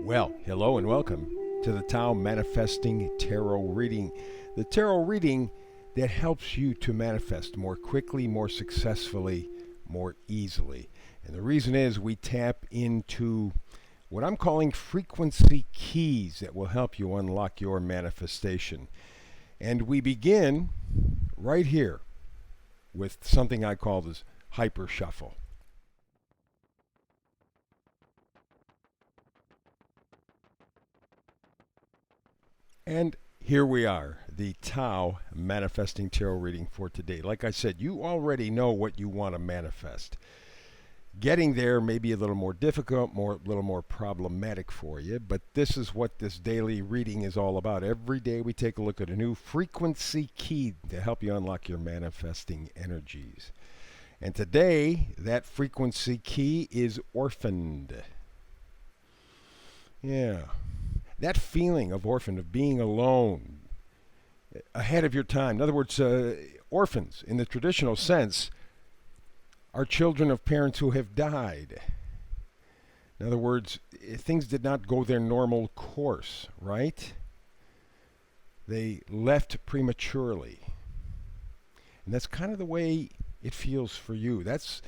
Well, hello and welcome to the Tao Manifesting Tarot Reading. The tarot reading that helps you to manifest more quickly, more successfully, more easily. And the reason is we tap into what I'm calling frequency keys that will help you unlock your manifestation. And we begin right here with something I call this hyper shuffle. And here we are, the Tao Manifesting Tarot reading for today. Like I said, you already know what you want to manifest. Getting there may be a little more difficult, a little more problematic for you, but this is what this daily reading is all about. Every day we take a look at a new frequency key to help you unlock your manifesting energies. And today, that frequency key is orphaned. Yeah. That feeling of orphan, of being alone, ahead of your time. In other words, orphans, in the traditional sense, are children of parents who have died. In other words, things did not go their normal course, right? They left prematurely. And that's kind of the way it feels for you. That's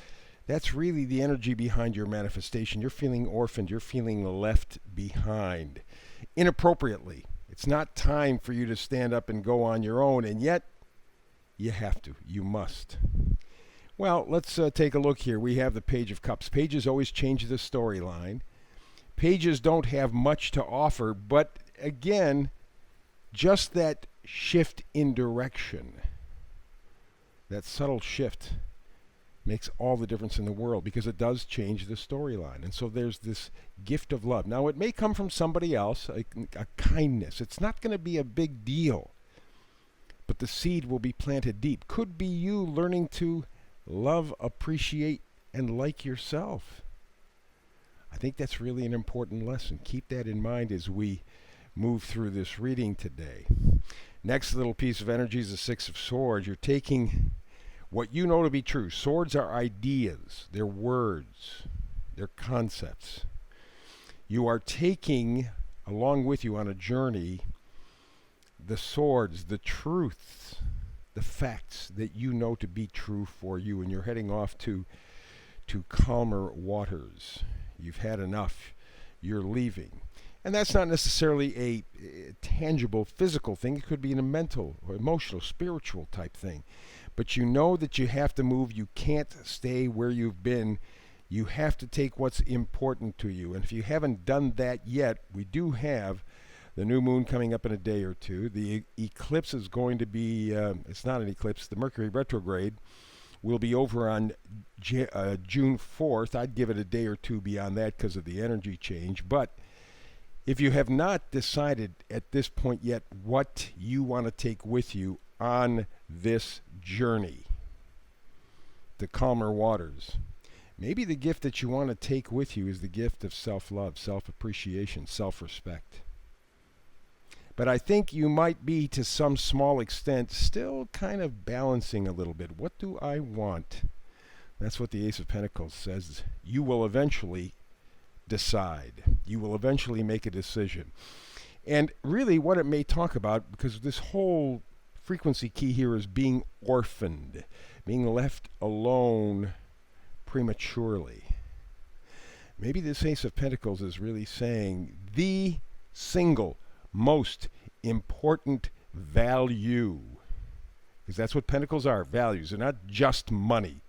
really the energy behind your manifestation. You're feeling orphaned. You're feeling left behind. Inappropriately. It's not time for you to stand up and go on your own, and yet you have to. You must. Well, let's take a look here. We have the Page of Cups. Pages always change the storyline. Pages don't have much to offer, but again, just that shift in direction, that subtle shift, makes all the difference in the world because it does change the storyline. And so there's this gift of love. Now, it may come from somebody else, a kindness. It's not going to be a big deal, but the seed will be planted deep. Could be you learning to love, appreciate, and like yourself. I think that's really an important lesson. Keep that in mind as we move through this reading today. Next little piece of energy is the Six of Swords. You're taking what you know to be true. Swords are ideas, they're words, they're concepts. You are taking along with you on a journey the swords, the truths, the facts that you know to be true for you, and you're heading off to calmer waters. You've had enough. You're leaving. And that's not necessarily a tangible physical thing. It could be a mental or emotional, spiritual type thing. But you know that you have to move. You can't stay where you've been. You have to take what's important to you. And if you haven't done that yet, we do have the new moon coming up in a day or two. The eclipse is going to be, it's not an eclipse, the Mercury retrograde will be over on June 4th. I'd give it a day or two beyond that because of the energy change. But if you have not decided at this point yet what you want to take with you on this journey to calmer waters, maybe the gift that you want to take with you is the gift of self-love, self-appreciation, self-respect. But I think you might be, to some small extent, still kind of balancing a little bit. What do I want? That's what the Ace of Pentacles says. You will eventually decide. You will eventually make a decision. And really what it may talk about, because this whole frequency key here is being orphaned, being left alone prematurely. Maybe this Ace of Pentacles is really saying the single most important value, because that's what Pentacles are, values. They're not just money.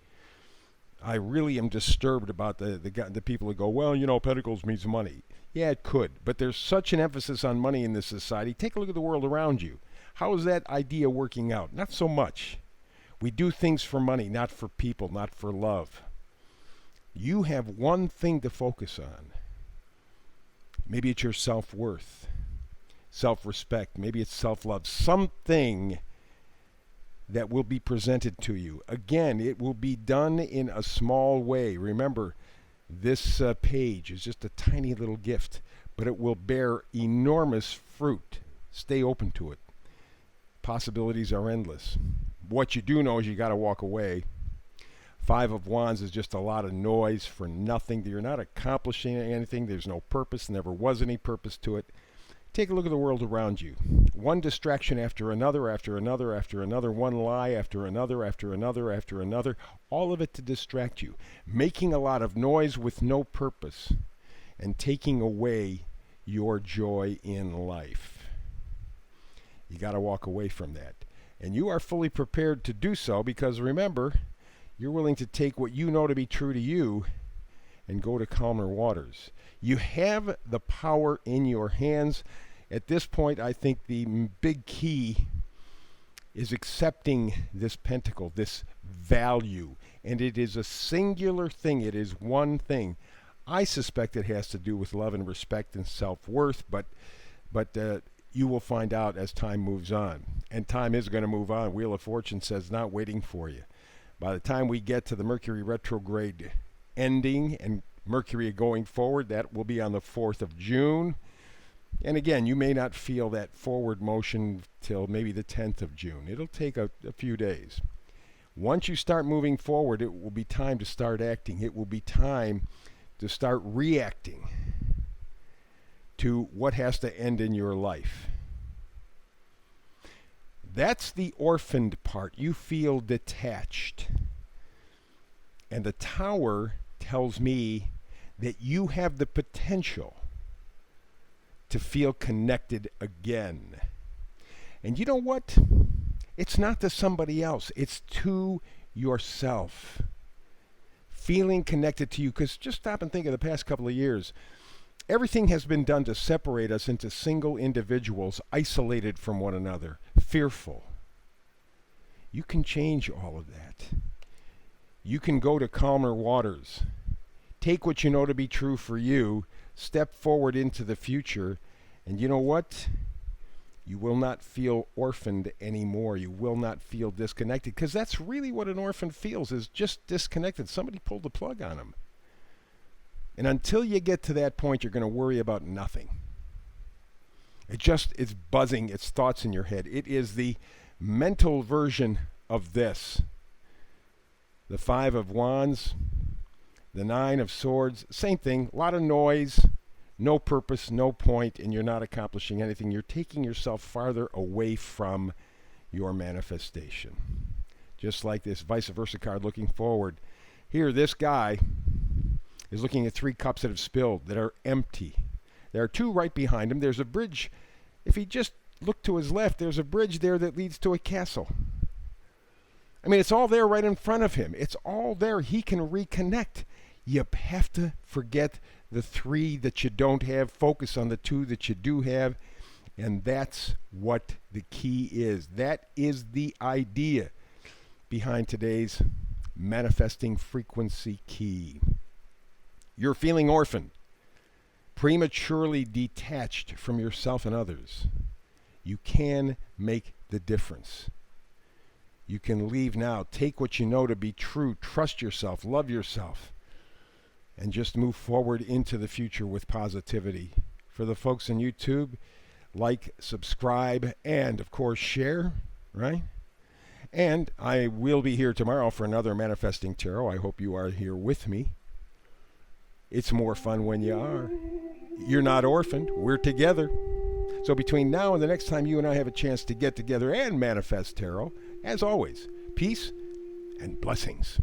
I really am disturbed about the people who go, well, you know, Pentacles means money. Yeah, it could, but there's such an emphasis on money in this society. Take a look at the world around you. How is that idea working out? Not so much. We do things for money, not for people, not for love. You have one thing to focus on. Maybe it's your self-worth, self-respect. Maybe it's self-love. Something that will be presented to you. Again, it will be done in a small way. Remember, this page is just a tiny little gift, but it will bear enormous fruit. Stay open to it. Possibilities are endless. What you do know is you got to walk away. Five of Wands is just a lot of noise for nothing. You're not accomplishing anything. There's no purpose. Never was any purpose to it. Take a look at the world around you. One distraction after another, after another, after another. One lie after another, after another, after another. All of it to distract you. Making a lot of noise with no purpose and taking away your joy in life. You got to walk away from that. And you are fully prepared to do so because remember, you're willing to take what you know to be true to you and go to calmer waters. You have the power in your hands. At this point, I think the big key is accepting this pentacle, this value. And it is a singular thing. It is one thing. I suspect it has to do with love and respect and self-worth, but you will find out as time moves on. And time is going to move on. Wheel of Fortune says not waiting for you. By the time we get to the Mercury retrograde ending and Mercury going forward, that will be on the 4th of June. And again, you may not feel that forward motion till maybe the 10th of June. It'll take a few days. Once you start moving forward, it will be time to start acting. It will be time to start reacting to what has to end in your life. That's the orphaned part. You feel detached. And the Tower tells me that you have the potential to feel connected again. And you know what? It's not to somebody else. It's to yourself. Feeling connected to you. Because just stop and think of the past couple of years. Everything has been done to separate us into single individuals, isolated from one another, fearful. You can change all of that. You can go to calmer waters. Take what you know to be true for you, step forward into the future, and you know what? You will not feel orphaned anymore. You will not feel disconnected, because that's really what an orphan feels, is just disconnected. Somebody pulled the plug on them. And until you get to that point, you're going to worry about nothing. It's buzzing. It's thoughts in your head. It is the mental version of this. The Five of Wands, the Nine of Swords, same thing. A lot of noise, no purpose, no point, and you're not accomplishing anything. You're taking yourself farther away from your manifestation. Just like this vice versa card looking forward. Here, this guy is looking at 3 cups that have spilled, that are empty. There are 2 right behind him. There's a bridge. If he just looked to his left, there's a bridge there that leads to a castle. I mean, it's all there right in front of him. It's all there. He can reconnect. You have to forget the 3 that you don't have. Focus on the 2 that you do have. And that's what the key is. That is the idea behind today's manifesting frequency key. You're feeling orphaned, prematurely detached from yourself and others. You can make the difference. You can leave now. Take what you know to be true. Trust yourself. Love yourself. And just move forward into the future with positivity. For the folks on YouTube, like, subscribe, and, of course, share, right? And I will be here tomorrow for another Manifesting Tarot. I hope you are here with me. It's more fun when you are. You're not orphaned. We're together. So between now and the next time you and I have a chance to get together and manifest tarot, as always, peace and blessings.